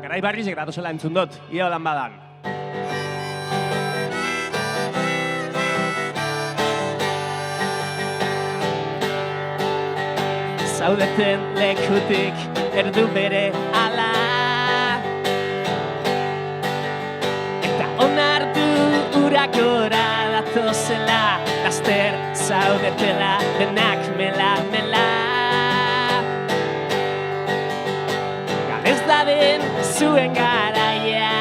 Garai Barrizek datozela entzun dut, ia holan badan. Zaudeten lekutik erdu bere ala, eta onartu urakora datozela, laster zaudetela denak mela-mela. Galez daden zuen garaia,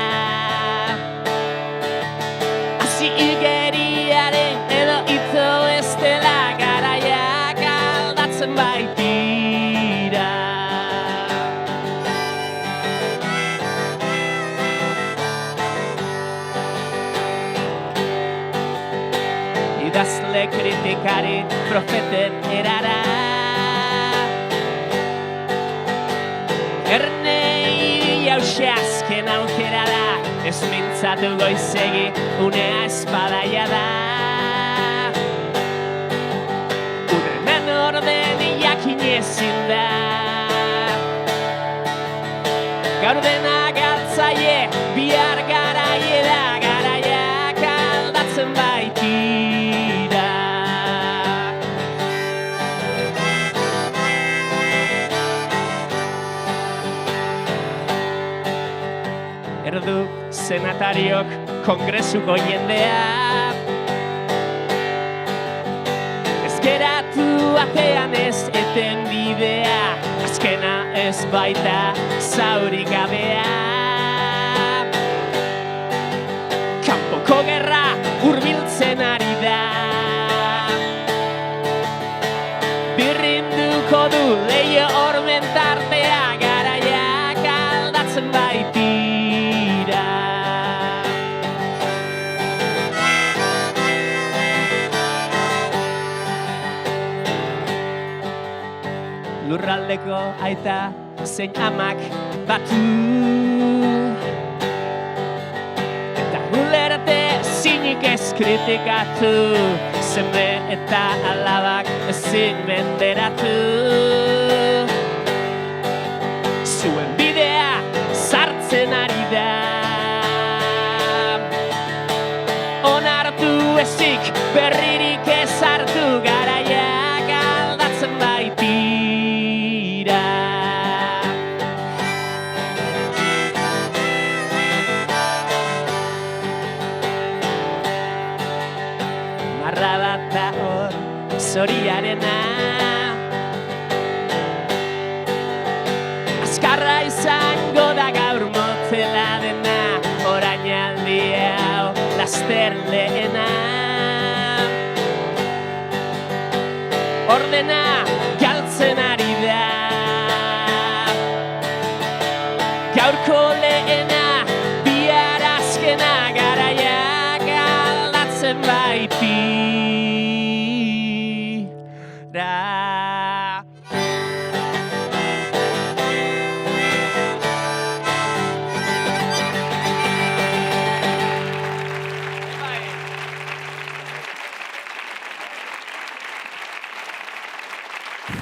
hasi igeriaren edo ito ez dela garaiak aldatzen baitira. Idazle kritikari profeten erara, ernei jause azken aukera da, ez mintzatu goizegi unea espadaia da. Unemen orden jakin ezin da, gaur dena galtzaie, bihar garaie da, garaiak aldatzen baitira. Erdu senatariok kongresuko jendea, ezkeratu atean ez eten bidea, azkena ez baita zaurik gabea. Kanpoko gerra hurbiltzen ari da, birrinduko du leio hormen tartea, garaiak aldatzen baitira. Lurraldeko aita zein amak batu, eta gulerte zinik ez kritikatu, seme eta alabak ezin menderatu. Zuen bidea sartzen ari da, onartu ezik berririk ez hartu, garaiak aldatzen baitira. Marra bat da hor zoriarena, azkarra izango da gaur motzela dena, orainaldi hau laster lehena. Ordena galtzen ari da, gaurko lehena, bihar azkena, garaiak aldatzen baitira.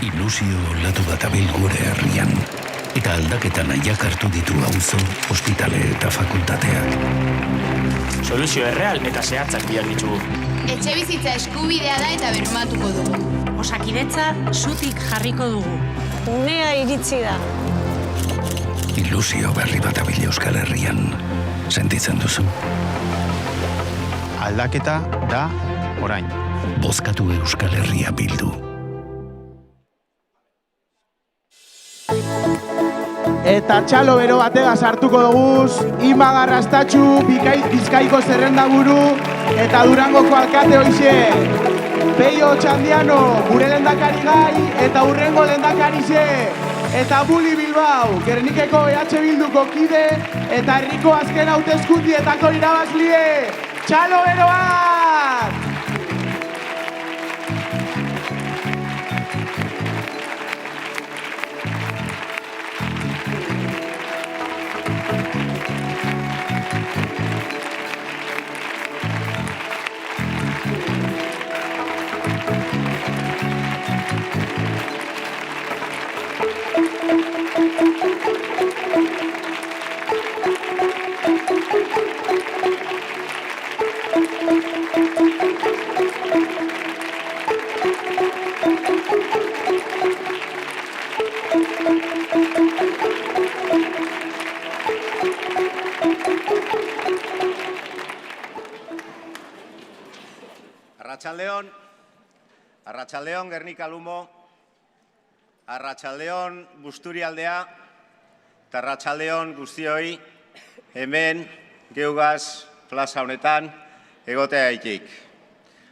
Ilusio olatu bat abil gure herrian, eta aldaketa nahiak hartu ditu auzo, ospitale eta fakultateak. Soluzio erreal eta zehatzak behar ditugu. Etxe bizitza eskubidea da eta bermatuko dugu. Osakidetza zutik jarriko dugu. Unea iritsi da. Ilusio berri bat abil Euskal Herrian. Sentitzen duzu? Aldaketa da orain. Bozkatu Euskal Herria bildu. Eta txalo bero batega sartuko duguz, Ima Garrastatxu, Bizkaiko zerrenda buru, eta Durangoko alkate hoixe. Peio Txandiano, gure lehendakari gai, eta hurrengo lehendakarixe. Eta Buli Bilbao, Gernikeko EH Bilduko kide, eta herriko azken hauteskundietako irabazlie. Txalo beroak! Arratsaldeon Gernika Lumo, arratsaldeon Busturialdea, eta arratsaldeon guztioi hemen Geugaz plaza honetan egoteagatik.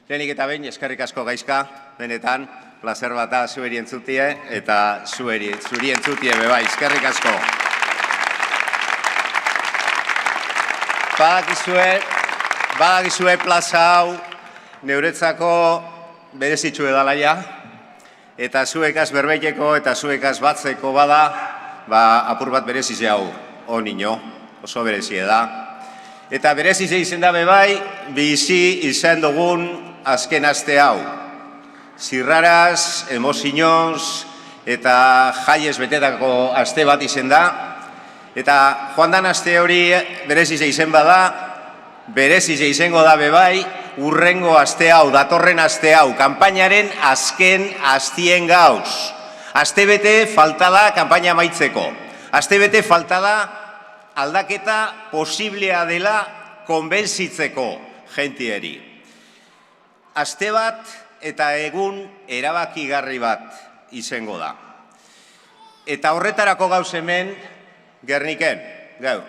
Lehenik eta behin eskerrik asko Gaizka, benetan, plazer bata zueri entzutie eta zuri entzutie bebai, eskerrik asko. Badakizue plaza hau neuretzako berezitxu edalaia, eta zuekaz berbeiteko eta zuekaz batzeko bada, apur bat berezize hau, nino, oso berezie da. Eta berezize izen da bebai, bizi izan dugun azken aste hau. Zirraraz, emozioz eta jaiez betetako aste bat izen da. Eta joan dan aste hori berezize izen bada, berezize izango da bebai, urrengo aste hau, datorren aste hau, kanpainaren azken astien gauz. Astebete falta da kanpaina amaitzeko. Astebete falta da aldaketa posiblea dela konbentzitzeko jentieri. Aste bat eta egun erabakigarri bat izango da. Eta horretarako gauz hemen Gerniken, gau.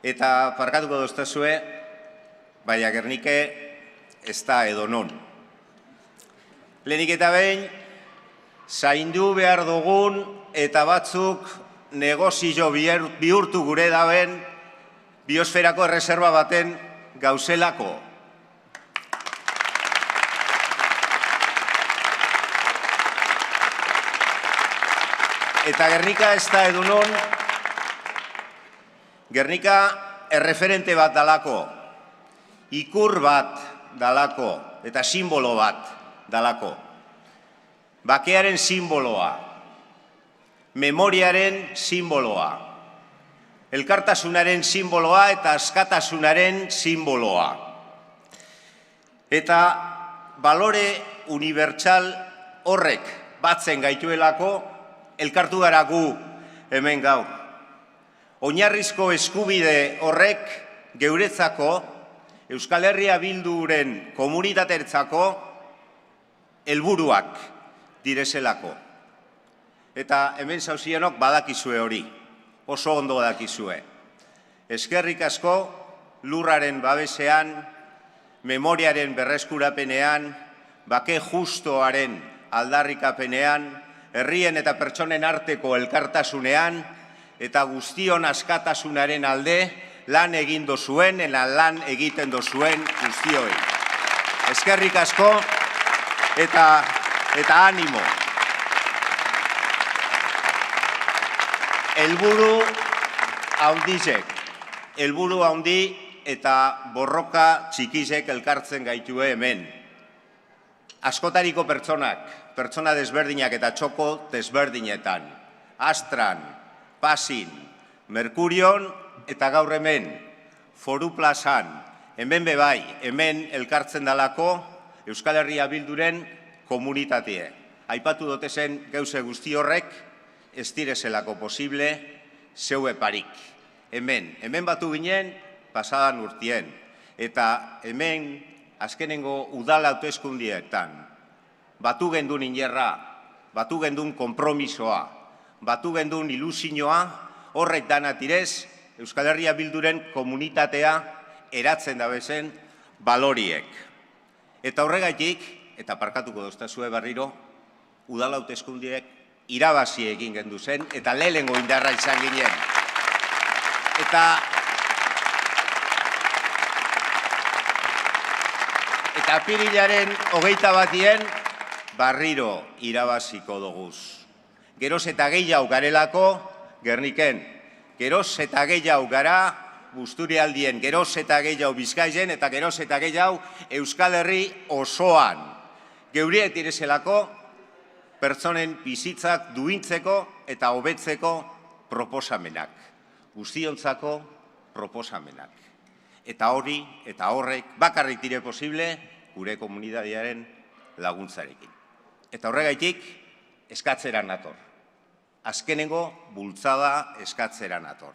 Eta parkatuko doztazue, baina Gernike ez da edonon. Lehenik eta behin, zaindu behar dugun eta batzuk negozio bihurtu gure daben biosferako erreserba baten gauzelako. Eta Gernika ez da edonon, Gernika erreferente bat dalako, ikur bat dalako, eta simbolo bat dalako. Bakearen simboloa, memoriaren simboloa, elkartasunaren simboloa eta askatasunaren simboloa. Eta balore unibertsal horrek batzen gaituelako, elkartu gara gu hemen gaur. Oinarrizko eskubide horrek geuretzako Euskal Herria Bilduren komunitateretzako helburuak direzelako. Eta hemen zauzienok badakizue hori, oso ondo badakizue. Eskerrik asko lurraren babesean, memoriaren berreskurapenean, bake justoaren aldarrikapenean, herrien eta pertsonen arteko elkartasunean, eta guztion askatasunaren alde lan egin dozuen, lan egiten dozuen guztioi. Eskerrik asko eta animo. Helburu handizek, helburu handi eta borroka txikizek elkartzen gaitue hemen. Askotariko pertsonak, pertsona desberdinak eta txoko desberdinetan, Astran, Pasin, Merkurion eta gaur hemen, Foru Plazan, hemen bebai, hemen elkartzen dalako Euskal Herria Bilduren komunitatea. Aipatu dotezen gauze guzti horrek, ez direzelako posible, zeue parik. Hemen batu ginen, pasadan urtien, eta hemen azkenengo udal hauteskundietan, batu gendun inerra, batu gendun konpromisoa, batu gendun ilusioa, horrek danatirez, Euskal Herria Bilduren komunitatea eratzen dabezen baloriek. Eta horregaitik, eta parkatuko doztazue barriro, udal hauteskundiek irabazi egin gendu zen, eta lehengo indarra izan ginen. Eta apirilaren 21 barriro irabaziko doguz. Geroz eta gehiago garelako, Gerniken, geroz eta gehiago gara Busturialdien, geroz eta gehiago Bizkaizen, eta geroz eta gehiago Euskal Herri osoan. Geuriet irezelako, pertsonen bizitzak duintzeko eta hobetzeko proposamenak. Guztiontzako proposamenak. Eta hori, eta horrek, bakarrik dire posible, gure komunitatearen laguntzarekin. Eta horregaitik, eskatzeran nator. Azkenengo bultzada eskatzeran nator.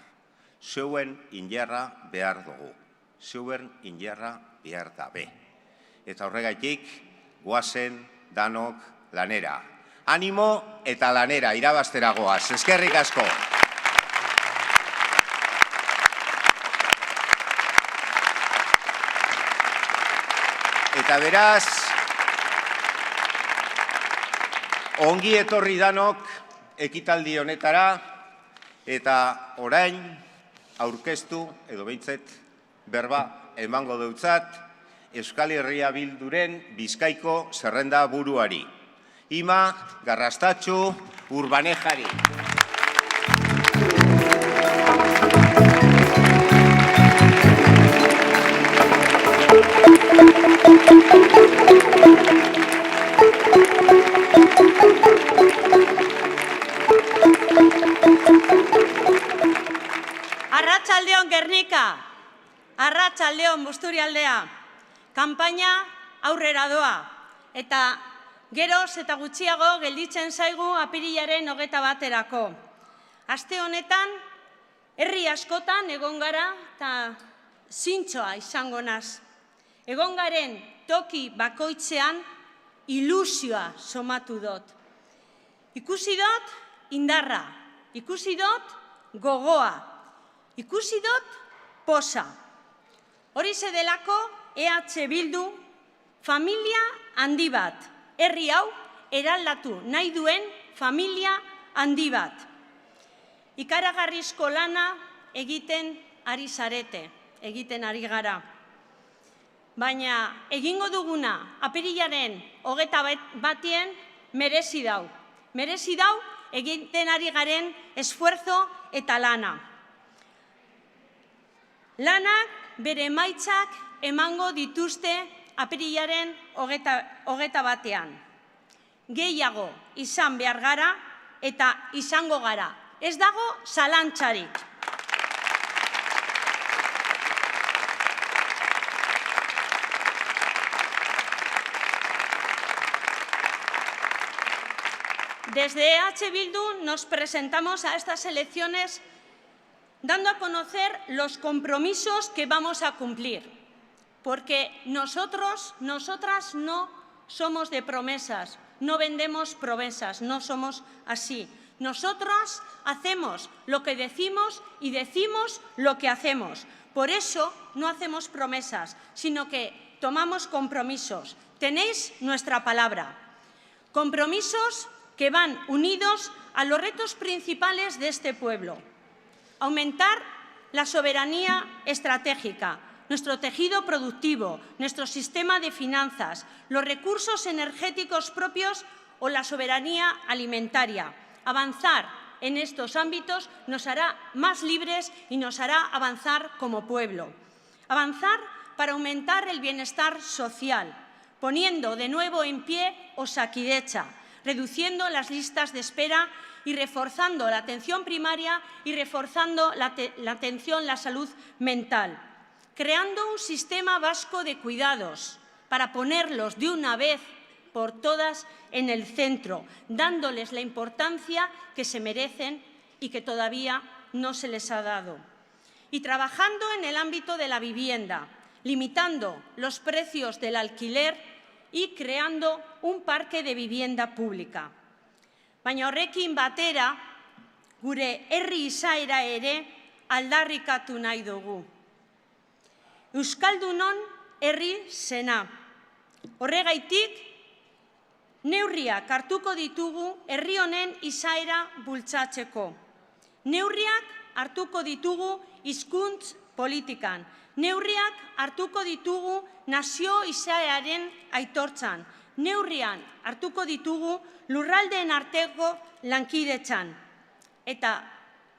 Zeuen injarra behar dugu. Zeuen injarra behar dabe. Eta horregaitik, goazen danok lanera. Animo eta lanera, irabaztera goaz. Eskerrik asko. Eta beraz, ongi etorri danok ekitaldi honetara, eta orain aurkeztu, edo behintzet, berba emango deutzat, Euskal Herria Bilduren Bizkaiko zerrenda buruari. Ima Garrastatxu Urbanejari. Arratsaldeon Gernika, arratsaldeon Busturialdea, kanpaina aurrera doa, eta geroz eta gutxiago gelditzen zaigu apirilaren 21-erako. Aste honetan, herri askotan egon gara eta zintzoa izango naz. Egon garen toki bakoitzean ilusioa somatu dut. Ikusi dut indarra, ikusi dut gogoa, ikusi dut posa. Horixe delako EH Bildu familia handi bat, herri hau eraldatu nahi duen familia handi bat. Ikaragarrizko lana egiten ari zarete, egiten ari gara. Baina egingo duguna apirilaren 21 merezi dau. Merezi dau egiten ari garen esfuerzo eta lana. Lanak bere emaitzak emango dituzte apirilaren 21. Gehiago izan behar gara eta izango gara. Ez dago zalantzarik. Desde EH Bildu nos presentamos a estas elecciones dando a conocer los compromisos que vamos a cumplir, porque nosotras no somos de promesas, no vendemos promesas, no somos así. Nosotros hacemos lo que decimos y decimos lo que hacemos. Por eso no hacemos promesas, sino que tomamos compromisos. Tenéis nuestra palabra. Compromisos que van unidos a los retos principales de este pueblo. Aumentar la soberanía estratégica, nuestro tejido productivo, nuestro sistema de finanzas, los recursos energéticos propios o la soberanía alimentaria. Avanzar en estos ámbitos nos hará más libres y nos hará avanzar como pueblo. Avanzar para aumentar el bienestar social, poniendo de nuevo en pie Osakidetza, reduciendo las listas de espera y reforzando la atención primaria y reforzando la atención, la salud mental. Creando un sistema vasco de cuidados para ponerlos de una vez por todas en el centro, dándoles la importancia que se merecen y que todavía no se les ha dado. Y trabajando en el ámbito de la vivienda, limitando los precios del alquiler y creando un parque de vivienda pública. Baina horrekin batera, gure herri izaera ere aldarrikatu nahi dugu. Euskaldunon herri zena. Horregaitik, neurriak hartuko ditugu herri honen izaera bultzatzeko. Neurriak hartuko ditugu hizkuntz politikan. Neurriak hartuko ditugu nazio izaeraren aitortzan. Neurrian hartuko ditugu lurraldeen arteko lankidetzan. Eta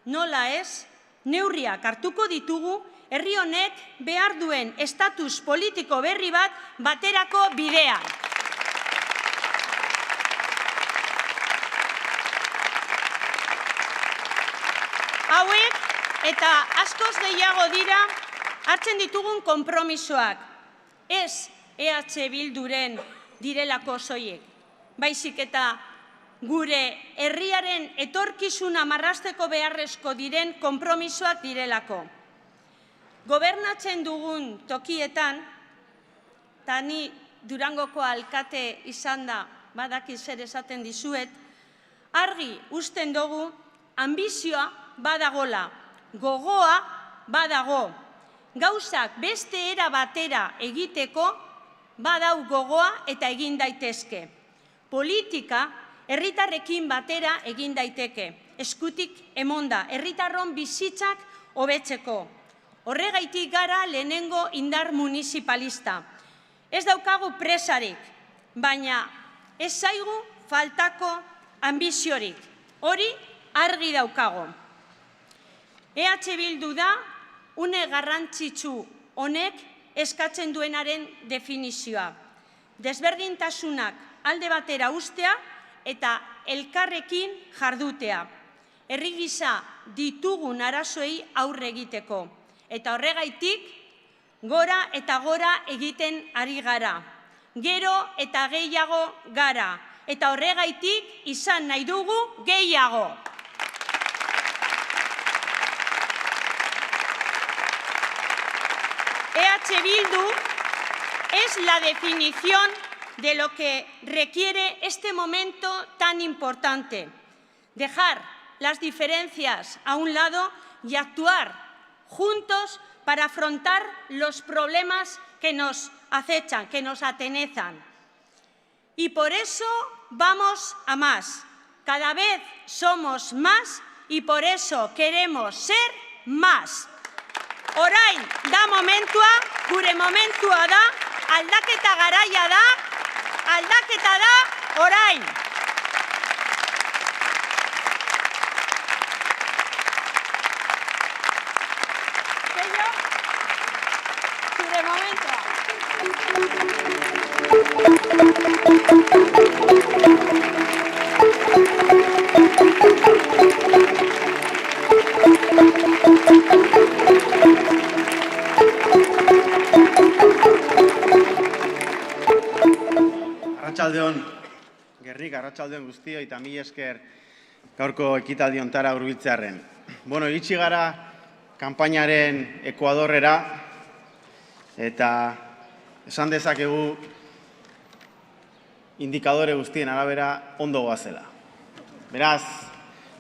nola ez, neurriak hartuko ditugu herri honek behar duen estatus politiko berri bat baterako bidean. Hauek eta askoz gehiago dira hartzen ditugun konpromisoak. Ez EH Bilduren direlako soilik, baizik eta gure herriaren etorkizuna marrazteko beharrezko diren konpromisoak direlako. Gobernatzen dugun tokietan, eta ni Durangoko alkate izan da, badaki zer esaten dizuet, argi usten dugu ambizioa badagola, gogoa badago, gauzak beste era batera egiteko badau gogoa eta egin daitezke. Politika herritarrekin batera egin daiteke, eskutik emonda, herritarron bizitzak hobetzeko. Horregaitik gara lehenengo indar municipalista. Ez daukagu presarik, baina ez zaigu faltako ambiziorik. Hori argi daukago. EH Bildu da une garrantzitsu honek eskatzen duenaren definizioa. Desberdintasunak alde batera ustea eta elkarrekin jardutea. Herri gisa ditugun arazoei aurre egiteko. Eta horregaitik gora eta gora egiten ari gara. Gero eta gehiago gara. Eta horregaitik izan nahi dugu gehiago. EH Bildu es la definición de lo que requiere este momento tan importante. Dejar las diferencias a un lado y actuar juntos para afrontar los problemas que nos acechan, que nos atenazan. Y por eso vamos a más. Cada vez somos más y por eso queremos ser más. Orain da momentua, gure momentua da, aldaketa garaia da, aldaketa da orain. Pello, gure momentua. Arratsaldeon, Gerrik, arratsaldeon guztio eta mila esker gaurko ekitaldi hontara hurbiltzearren. Bueno, iritsi gara kanpainaren Ekuadorrera eta esan dezakegu indikadore guztien arabera ondo goazela. Beraz,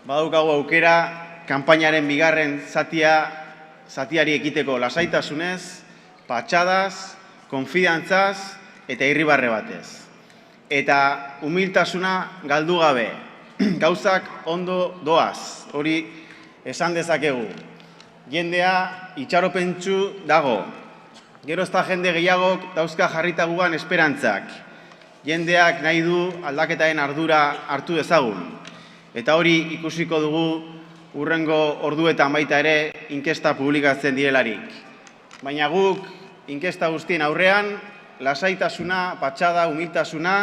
badaukagu aukera kanpainaren bigarren zatiari ekiteko lasaitasunez, patxadaz, konfidantzaz eta irribarre batez. Eta humiltasuna galdu gabe, gauzak ondo doaz, hori esan dezakegu. Jendea itxaropentsu dago, gero ez da jende gehiagok dauzka jarrita gugan esperantzak. Jendeak nahi du aldaketaren ardura hartu dezagun. Eta hori ikusiko dugu hurrengo orduetan baita ere inkesta publikatzen direlarik. Baina guk inkesta guztien aurrean, lasaitasuna, patxada, humiltasuna,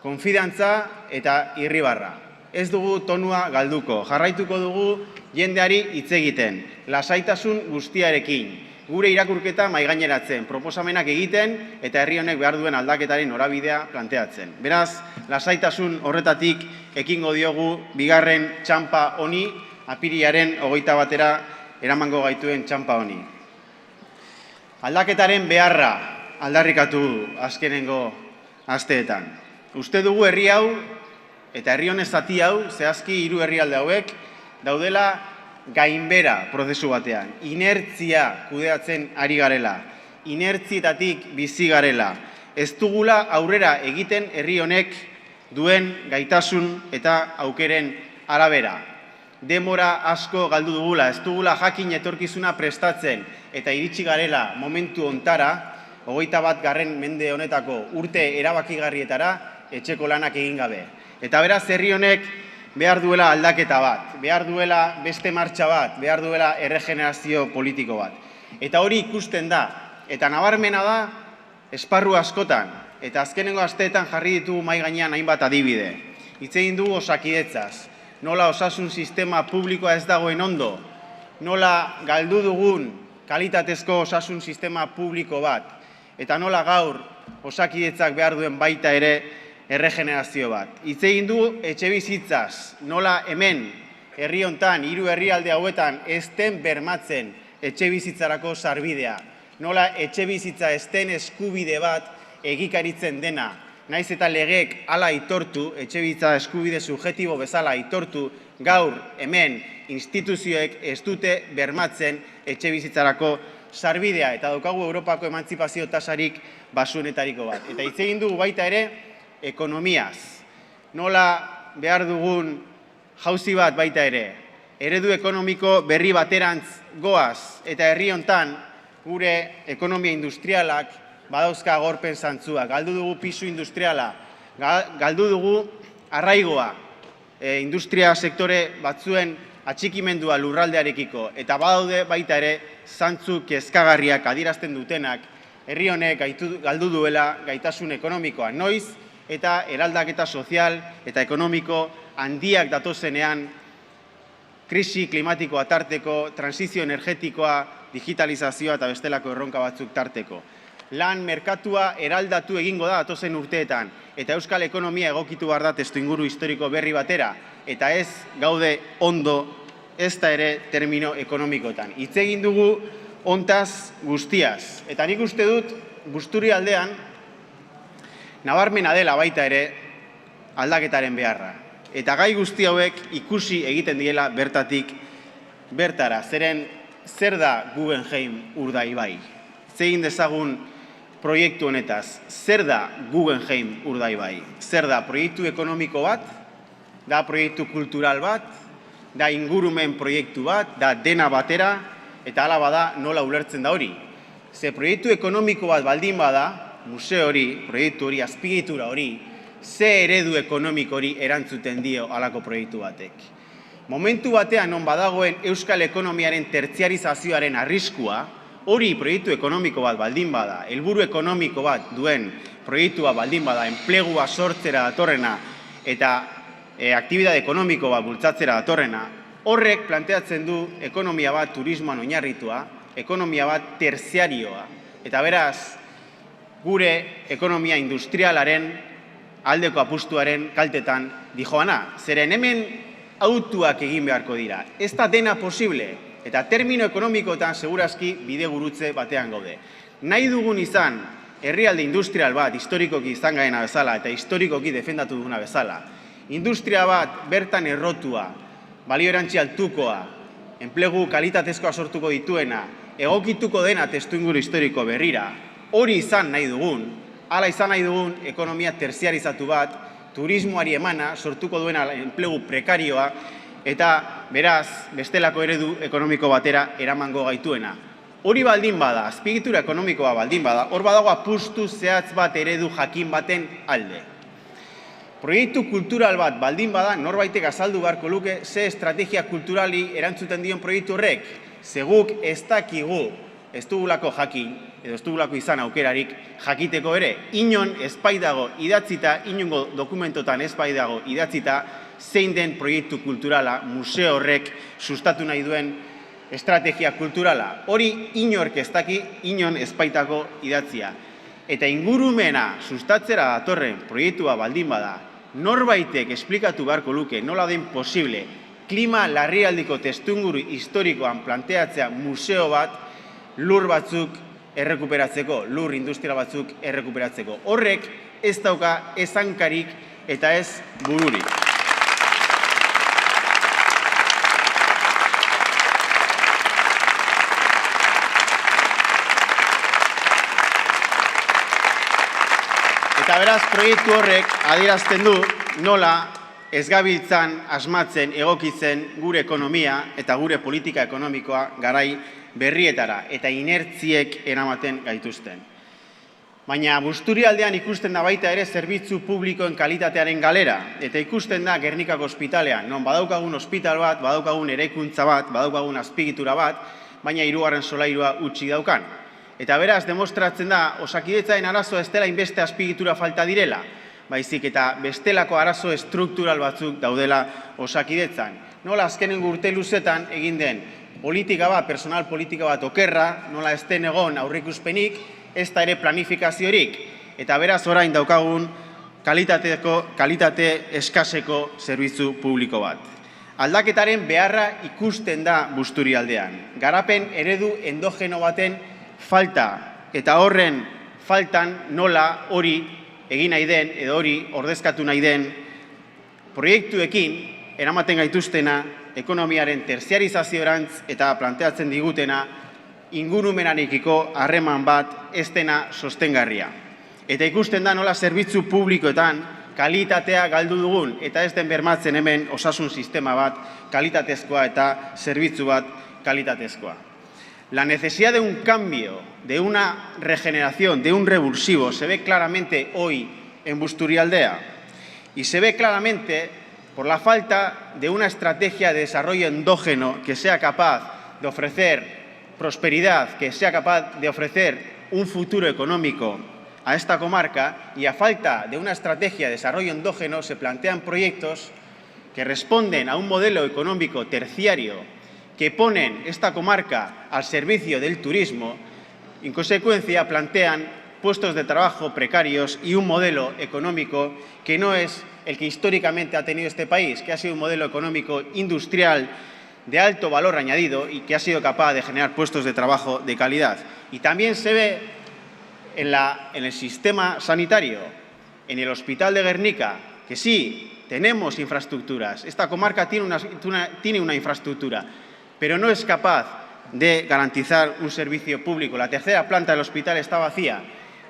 konfidantza eta irribarra. Ez dugu tonua galduko, jarraituko dugu jendeari hitz egiten, lasaitasun guztiarekin, gure irakurketa mahaigaineratzen, proposamenak egiten eta herri honek behar duen aldaketaren norabidea planteatzen. Beraz, lasaitasun horretatik ekingo diogu bigarren txanpa honi, apirilaren 21 eramango gaituen txanpa honi. Aldaketaren beharra aldarrikatu azkenengo asteetan. Uste dugu herri hau eta herri honen zati hau, zehazki 3 herrialde hauek, daudela gainbera prozesu batean. Inertzia kudeatzen ari garela, inertzietatik bizi garela. Ez dugula aurrera egiten herri honek duen gaitasun eta aukeren arabera. Demora asko galdu dugula, ez dugula jakin etorkizuna prestatzen eta iritsi garela momentu hontara, 21. mende honetako urte erabakigarrietara etxeko lanak egin gabe. Eta beraz herri honek behar duela aldaketa bat, behar duela beste martxa bat, behar duela erregenerazio politiko bat. Eta hori ikusten da, eta nabarmena da esparru askotan, eta azkenengo asteetan jarri ditugu mahai gainean hainbat adibide. Hitz egin dugu Osakidetzaz, nola osasun sistema publikoa ez dagoen ondo, nola galdu dugun kalitatezko osasun sistema publiko bat, eta nola gaur Osakidetzak behar duen baita ere erregenerazio bat. Hitz egin du etxebizitzaz, nola hemen herri hontan, 3 herrialde hauetan ez den bermatzen etxebizitzarako sarbidea, nola etxebizitza ez den eskubide bat egikaritzen dena, naiz eta legeek hala aitortu, etxebizitza eskubide subjektibo bezala aitortu, gaur hemen instituzioek ez dute bermatzen etxebizitzarako sarbidea, eta daukagu Europako emantzipazio tasarik basuenetariko bat. Eta hitz egin dugu baita ere, ekonomiaz. Nola behar dugun jauzi bat baita ere, eredu ekonomiko berri baterantz goaz, eta herri hontan gure ekonomia industrialak badauzka agorpen zantzuak. Galdu dugu pisu industriala, galdu dugu arraigoa, industria sektore batzuen atxikimendua lurraldearekiko, eta badaude baita ere zantzu kezkagarriak adierazten dutenak, herri honek galdu duela gaitasun ekonomikoa. Noiz eta eraldaketa sozial eta ekonomiko handiak datozenean, krisi klimatikoa tarteko, transizio energetikoa, digitalizazioa eta bestelako erronka batzuk tarteko. Lan merkatua eraldatu egingo da datozen urteetan, eta euskal ekonomia egokitu behar da testuinguru historiko berri batera, eta ez gaude ondo, ez da ere termino ekonomikotan. Hitz egin dugu hontaz guztiaz, eta nik uste dut Busturi aldean nabarmena dela baita ere aldaketaren beharra. Eta gai guzti hauek ikusi egiten diela bertatik bertara, zeren zer da Guggenheim Urdaibai? Zegin dezagun proiektu honetaz, zer da Guggenheim Urdaibai? Zer da proiektu ekonomiko bat, da proiektu kultural bat, da ingurumen proiektu bat, da dena batera, eta hala bada nola ulertzen da hori. Ze proiektu ekonomiko bat baldin bada, museo hori, proiektu hori, azpiegitura hori, ze eredu ekonomiko hori erantzuten dio halako proiektu batek. Momentu batean non badagoen euskal ekonomiaren tertziarizazioaren arriskua, hori proiektu ekonomiko bat baldin bada, helburu ekonomiko bat duen proiektua baldin bada, enplegua sortzera datorrena eta aktibitate ekonomiko bat bultzatzera datorrena, horrek planteatzen du ekonomia bat turismoan oinarritua, ekonomia bat terziarioa. Eta beraz, gure ekonomia industrialaren aldeko apustuaren kaltetan dijoana. Zeren hemen autuak egin beharko dira. Ez da dena posible, eta termino ekonomikoetan segurazki bide gurutze batean gaude. Nahi dugun izan herrialde industrial bat, historikoki izan gaena bezala, eta historikoki defendatu duguna bezala. Industria bat bertan errotua, balio erantzi altukoa, enplegu kalitatezkoa sortuko dituena, egokituko dena testuinguru historiko berrira, hori izan nahi dugun, hala izan nahi dugun ekonomia terziarizatu bat, turismoari emana, sortuko duena enplegu prekarioa, eta beraz, bestelako eredu ekonomiko batera eramango gaituena. Hori baldin bada, azpiegitura ekonomikoa baldin bada, hor badago apustu zehatz bat eredu jakin baten alde. Proiektu kultural bat baldin bada, norbaitek azaldu beharko luke, ze estrategia kulturali erantzuten dion proiektu horrek, zeguk ez dakigu, ez dugulako jakin, edo ez dugulako izan aukerarik jakiteko ere, inon ezpaidago idatzita, inongo dokumentotan ezpaidago idatzita, zein den proiektu kulturala, museo horrek sustatu nahi duen estrategia kulturala. Hori inork ez daki, inon ezpaitako idatzia. Eta ingurumena sustatzera datorren proiektua baldin bada, norbaitek esplikatu beharko luke nola den posible klima larrialdiko testuinguru historikoan planteatzea museo bat lur batzuk errekuperatzeko, lur industria batzuk errekuperatzeko. Horrek ez dauka ez hankarik eta ez bururik. Eta beraz, proiektu horrek adierazten du nola ez gabiltzan asmatzen egokitzen gure ekonomia eta gure politika ekonomikoa garai berrietara eta inertziek eramaten gaituzten. Baina Busturi aldean ikusten da baita ere zerbitzu publikoen kalitatearen galera, eta ikusten da Gernikako ospitalean, non badaukagun ospital bat, badaukagun eraikuntza bat, badaukagun azpiegitura bat, baina 3. solairua utzi daukan. Eta beraz, demostratzen da, Osakidetzaren arazoa ez dela inbeste azpiegitura falta direla, baizik eta bestelako arazo estruktural batzuk daudela Osakidetzan. Nola azkenengo urte luzetan egin den politika bat, personal politika bat okerra, nola ez den egon aurreikuspenik, ez da ere planifikaziorik. Eta beraz, orain daukagun kalitate eskaseko zerbitzu publiko bat. Aldaketaren beharra ikusten da Busturi aldean. Garapen eredu endogeno baten falta eta horren faltan nola hori egin nahi den edo hori ordezkatu nahi den proiektuekin eramaten gaituztena ekonomiaren terziarizazioerantz eta planteatzen digutena ingurumenarekiko harreman bat ez dena sostengarria. Eta ikusten da nola zerbitzu publikoetan kalitatea galdu dugun eta ez den bermatzen hemen osasun sistema bat kalitatezkoa eta zerbitzu bat kalitatezkoa. La necesidad de un cambio, de una regeneración, de un revulsivo, se ve claramente hoy en Busturialdea y se ve claramente por la falta de una estrategia de desarrollo endógeno que sea capaz de ofrecer prosperidad, que sea capaz de ofrecer un futuro económico a esta comarca, y a falta de una estrategia de desarrollo endógeno se plantean proyectos que responden a un modelo económico terciario que ponen esta comarca al servicio del turismo. En consecuencia, plantean puestos de trabajo precarios y un modelo económico que no es el que históricamente ha tenido este país, que ha sido un modelo económico industrial de alto valor añadido y que ha sido capaz de generar puestos de trabajo de calidad. Y también se ve en el sistema sanitario, en el Hospital de Guernica, que sí, tenemos infraestructuras. Esta comarca tiene una infraestructura, pero no es capaz de garantizar un servicio público. La tercera planta del hospital está vacía.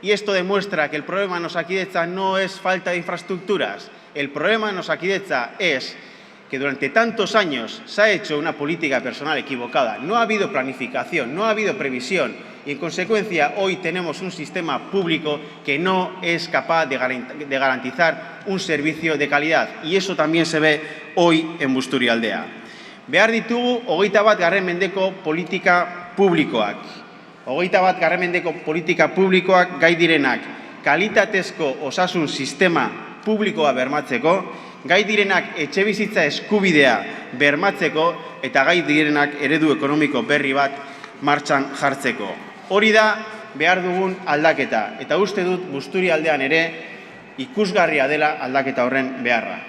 Y esto demuestra que el problema en Osakidetza no es falta de infraestructuras. El problema en Osakidetza es que durante tantos años se ha hecho una política personal equivocada. No ha habido planificación, no ha habido previsión y, en consecuencia, hoy tenemos un sistema público que no es capaz de garantizar un servicio de calidad. Y eso también se ve hoy en Busturialdea. Behar ditugu 21. mendeko politika publikoak. 21. mendeko politika publikoak gai direnak kalitatezko osasun sistema publikoa bermatzeko, gai direnak etxebizitza eskubidea bermatzeko eta gai direnak eredu ekonomiko berri bat martxan jartzeko. Hori da behar dugun aldaketa, eta uste dut Busturialdean ere ikusgarria dela aldaketa horren beharra.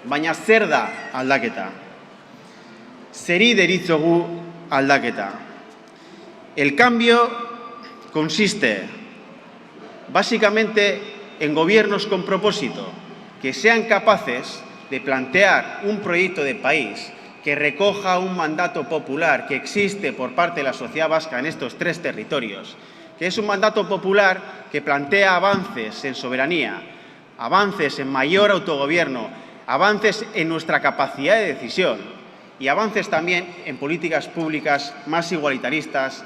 Baina zer da aldaketa? Zeri deritzogu aldaketa? El cambio consiste básicamente en gobiernos con propósito, que sean capaces de plantear un proyecto de país que recoja un mandato popular que existe por parte de la sociedad vasca en estos 3 territorios, que es un mandato popular que plantea avances en soberanía, avances en mayor autogobierno, avances en nuestra capacidad de decisión y avances también en políticas públicas más igualitaristas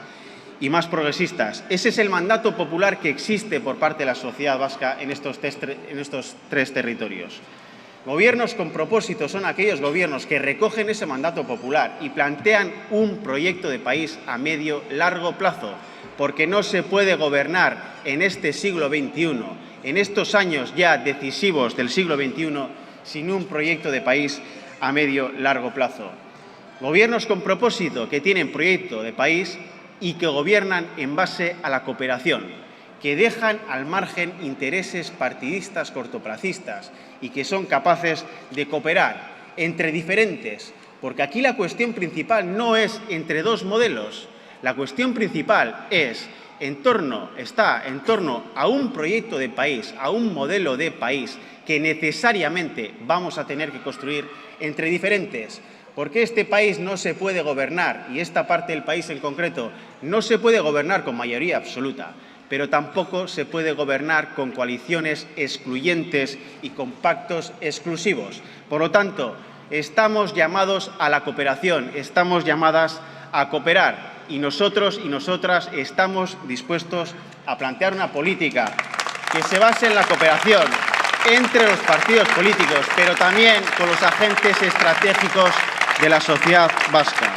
y más progresistas. Ese es el mandato popular que existe por parte de la sociedad vasca en estos 3 territorios. Gobiernos con propósito son aquellos gobiernos que recogen ese mandato popular y plantean un proyecto de país a medio largo plazo, porque no se puede gobernar en este siglo XXI, en estos años ya decisivos del siglo XXI, sin un proyecto de país a medio largo plazo. Gobiernos con propósito que tienen proyecto de país y que gobiernan en base a la cooperación, que dejan al margen intereses partidistas cortoplacistas y que son capaces de cooperar entre diferentes, porque aquí la cuestión principal no es entre 2 modelos, la cuestión principal está en torno a un proyecto de país, a un modelo de país que necesariamente vamos a tener que construir entre diferentes, porque este país no se puede gobernar, y esta parte del país en concreto, no se puede gobernar con mayoría absoluta, pero tampoco se puede gobernar con coaliciones excluyentes y con pactos exclusivos. Por lo tanto, estamos llamados a la cooperación, estamos llamadas a cooperar, y nosotros y nosotras estamos dispuestos a plantear una política que se base en la cooperación entre los partidos políticos, pero también con los agentes estratégicos de la sociedad vasca.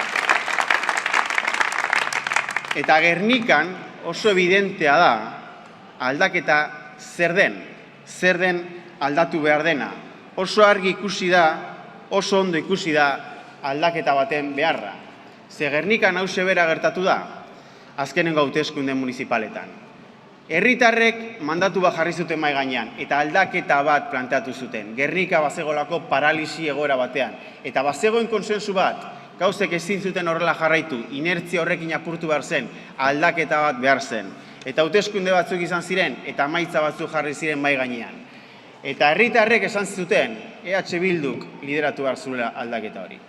Eta Gernikan oso evidentea da aldaketa zer den aldatu behar dena. Oso argi ikusi da, oso ondo ikusi da aldaketa baten beharra. Ze Gernikan hause bera gertatu da, azkenengo hauteskunde municipaletan. Herritarrek mandatu bat jarri zuten mahai gainean eta aldaketa bat planteatu zuten. Gernika bazegolako paralisi egoera batean. Eta bazegoen konsensu bat, gauzek ezin zuten horrela jarraitu, inertzia horrekin apurtu behar zen, aldaketa bat behar zen. Eta hauteskunde batzuk izan ziren, eta emaitza batzuk jarri ziren mai gainean. Eta herritarrek esan zuten, EH Bilduk lideratu behar zuela aldaketa hori.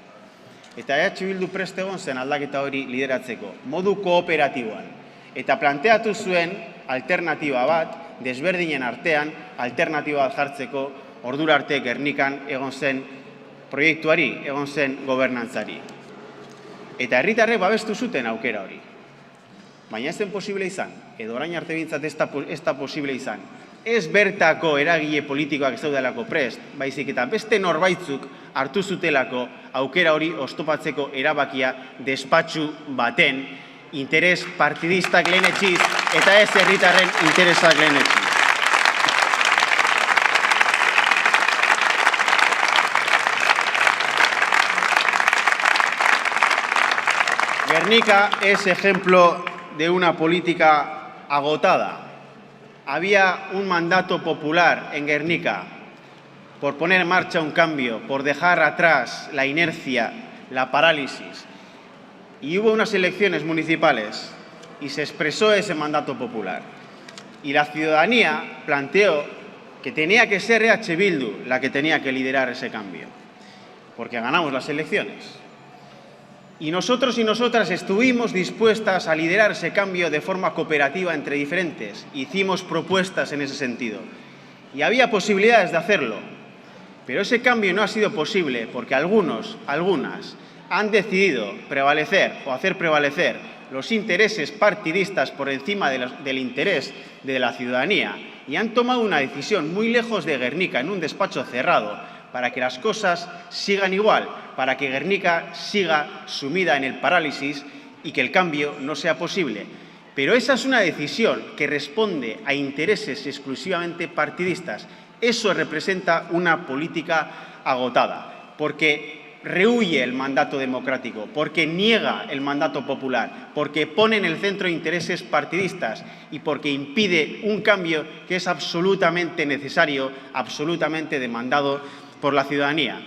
Eta EH Bildu prest egon zen aldaketa hori lideratzeko, modu kooperatiboan. Eta planteatu zuen alternatiba bat, desberdinen artean, alternatiba bat jartzeko, ordura arte Gernikan egon zen proiektuari, egon zen gobernantzari. Eta herritarrek babestu zuten aukera hori. Baina ez zen posible izan, edo orain arte bintzat ez da posible izan. Ez bertako eragile politikoak ez daudelako prest, baizik eta beste norbaitzuk hartu zutelako aukera hori oztopatzeko erabakia despatxu baten interes partidistak lehenetsiz eta ez herritarren interesak lehenetsiz. Gernika es ejemplo de una política agotada. Había un mandato popular en Gernika por poner en marcha un cambio, por dejar atrás la inercia, la parálisis. Y hubo unas elecciones municipales y se expresó ese mandato popular. Y la ciudadanía planteó que tenía que ser EH Bildu la que tenía que liderar ese cambio, porque ganamos las elecciones. Y nosotros y nosotras estuvimos dispuestas a liderar ese cambio de forma cooperativa entre diferentes. Hicimos propuestas en ese sentido. Y había posibilidades de hacerlo. Pero ese cambio no ha sido posible porque algunas han decidido prevalecer o hacer prevalecer los intereses partidistas por encima del interés de la ciudadanía y han tomado una decisión muy lejos de Gernika, en un despacho cerrado, para que las cosas sigan igual, para que Gernika siga sumida en el parálisis y que el cambio no sea posible. Pero esa es una decisión que responde a intereses exclusivamente partidistas. Eso representa una política agotada, porque rehúye el mandato democrático, porque niega el mandato popular, porque pone en el centro intereses partidistas y porque impide un cambio que es absolutamente necesario, absolutamente demandado por la ciudadanía.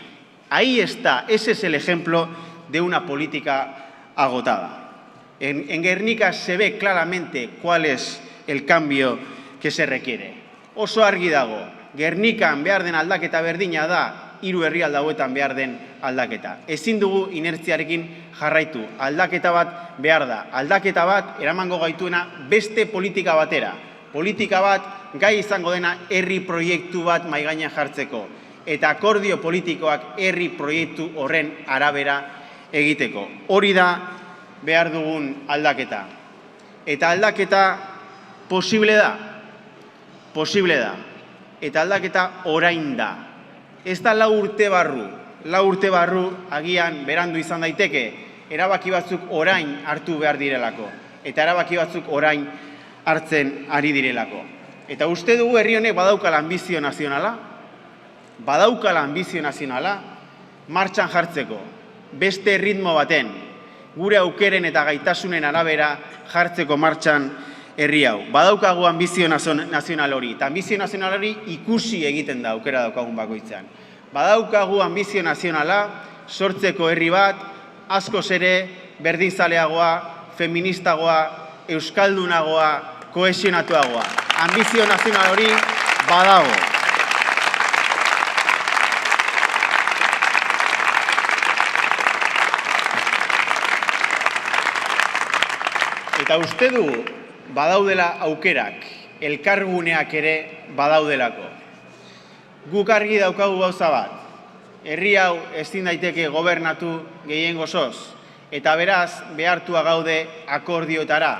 Ahí está, ese es el ejemplo de una política agotada. En Gernika se ve claramente cuál es el cambio que se requiere. Oso argi dago, Gernikan behar den aldaketa berdina da, hiru herrialde hauetan behar den aldaketa. Ezin dugu inertziarekin jarraitu, aldaketa bat behar da. Aldaketa bat eramango gaituena beste politika batera. Politika bat gai izango dena herri proiektu bat mahai gainean jartzeko. Eta akordio politikoak herri proiektu horren arabera egiteko. Hori da behar dugun aldaketa. Eta aldaketa posible da. Posible da. Eta aldaketa orain da. Ez da 4 urte barru. 4 urte barru agian berandu izan daiteke. Erabaki batzuk orain hartu behar direlako. Eta erabaki batzuk orain hartzen ari direlako. Eta uste dugu herri honek badaukala anbizio nazionala, martxan jartzeko, beste ritmo baten, gure aukeren eta gaitasunen arabera jartzeko martxan herri hau. Badaukagu anbizio nazional hori, eta anbizio nazional hori ikusi egiten da aukera daukagun bakoitzean. Badaukagu anbizio nazionala, sortzeko herri bat, askoz ere berdinzaleagoa, feministagoa, euskaldunagoa, kohesionatuagoa. Anbizio nazional hori badago. Eta uste dugu badaudela aukerak, elkarguneak ere badaudelako. Guk argi daukagu gauza bat, herri hau ezin daiteke gobernatu gehiengoz, eta beraz behartua gaude akordioetara.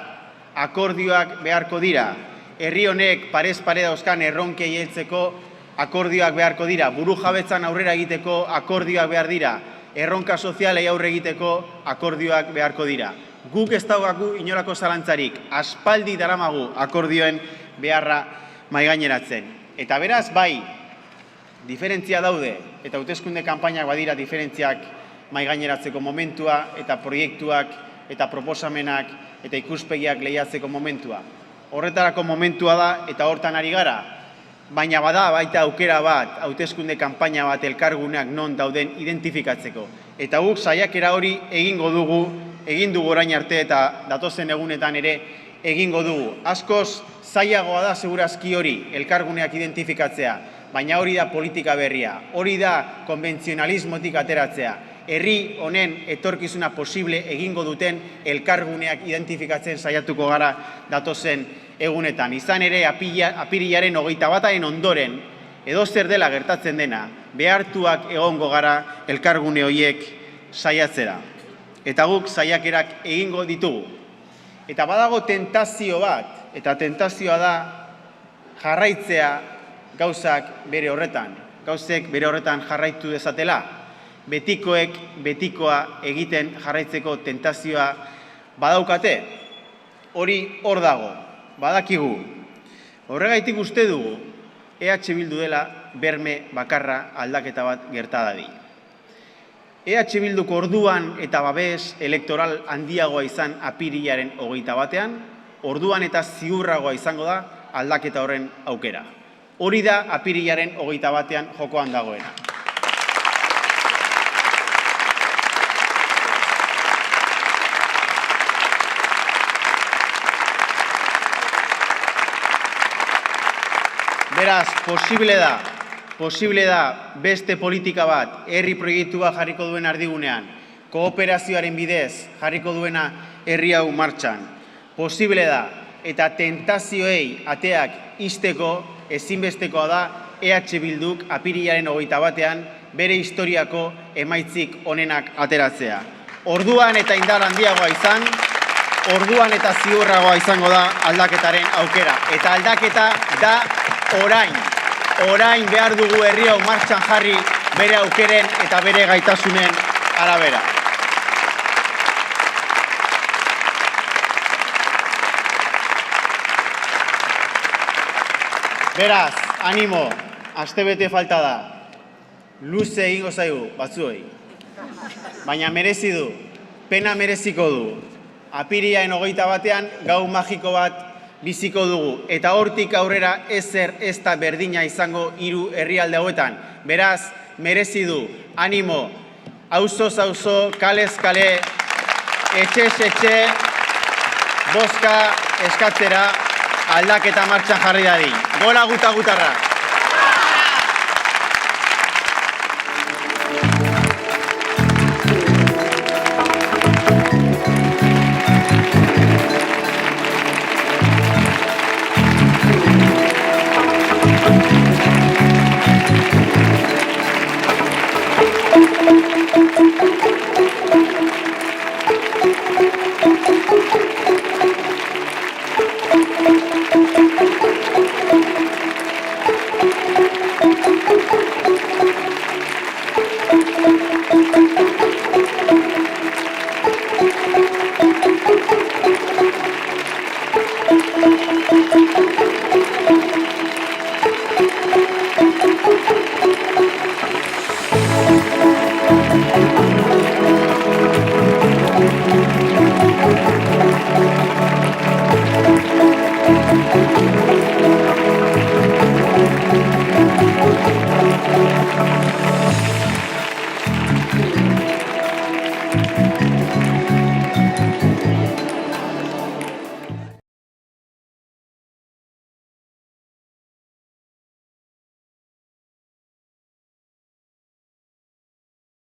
Akordioak beharko dira, herri honek parez pare dauzkan erronkei heltzeko akordioak beharko dira, burujabetzan aurrera egiteko akordioak behar dira, erronka sozialei aurre egiteko akordioak beharko dira. Guk ez daukagu inolako zalantzarik, aspaldi daramagu akordioen beharra mahaigaineratzen. Eta beraz, bai, diferentzia daude, eta hauteskunde kanpainak badira diferentziak mahaigaineratzeko momentua, eta proiektuak, eta proposamenak, eta ikuspegiak lehiatzeko momentua. Horretarako momentua da, eta hortan ari gara, baina bada baita aukera bat, hauteskunde kanpaina bat elkarguneak non dauden identifikatzeko. Eta guk saiakera hori egin dugu orain arte eta datozen egunetan ere egingo dugu. Askoz zailagoa da segurazki hori elkarguneak identifikatzea, baina hori da politika berria, hori da konbentzionalismotik ateratzea. Herri honen etorkizuna posible egingo duten elkarguneak identifikatzen saiatuko gara datozen egunetan. Izan ere, apirilaren 21 ondoren, edo zer dela gertatzen dena, behartuak egongo gara elkargune horiek saiatzera. Eta guk saiakerak egingo ditugu. Eta badago tentazio bat, eta tentazioa da jarraitzea gauzak bere horretan. Gauzek bere horretan jarraitu dezatela. Betikoek betikoa egiten jarraitzeko tentazioa badaukate. Hori hor dago, badakigu. Horregaitik uste dugu, EH Bildu dela berme bakarra aldaketa bat gerta dadin. EH Bilduk orduan eta babes elektoral handiagoa izan apirilaren 21, orduan eta ziurragoa izango da aldaketa horren aukera. Hori da apirilaren 21 jokoan dagoena. Beraz, posible da beste politika bat, herri proiektua jarriko duen ardigunean, kooperazioaren bidez jarriko duena herri hau martxan. Posible da, eta tentazioei ateak ixteko ezinbestekoa da EH Bilduk apirilaren 21 bere historiako emaitzik onenak ateratzea. Orduan eta indar handiagoa izan, orduan eta ziurragoa izango da aldaketaren aukera. Eta aldaketa da orain behar dugu herri hau martxan jarri bere aukeren eta bere gaitasunen arabera. Beraz, animo, astebete falta da. Luze egingo zaigu, batzuei. Baina merezi du, pena mereziko du. Apirilaren 21 gau magiko bat biziko dugu, eta hortik aurrera ezer ez da berdina izango hiru herrialde hauetan. Beraz, merezi du, animo, auzoz auzo, kalez kale, etxez etxe, bozka eskatzera aldaketa martxan jarri dadin. Gora gutarra!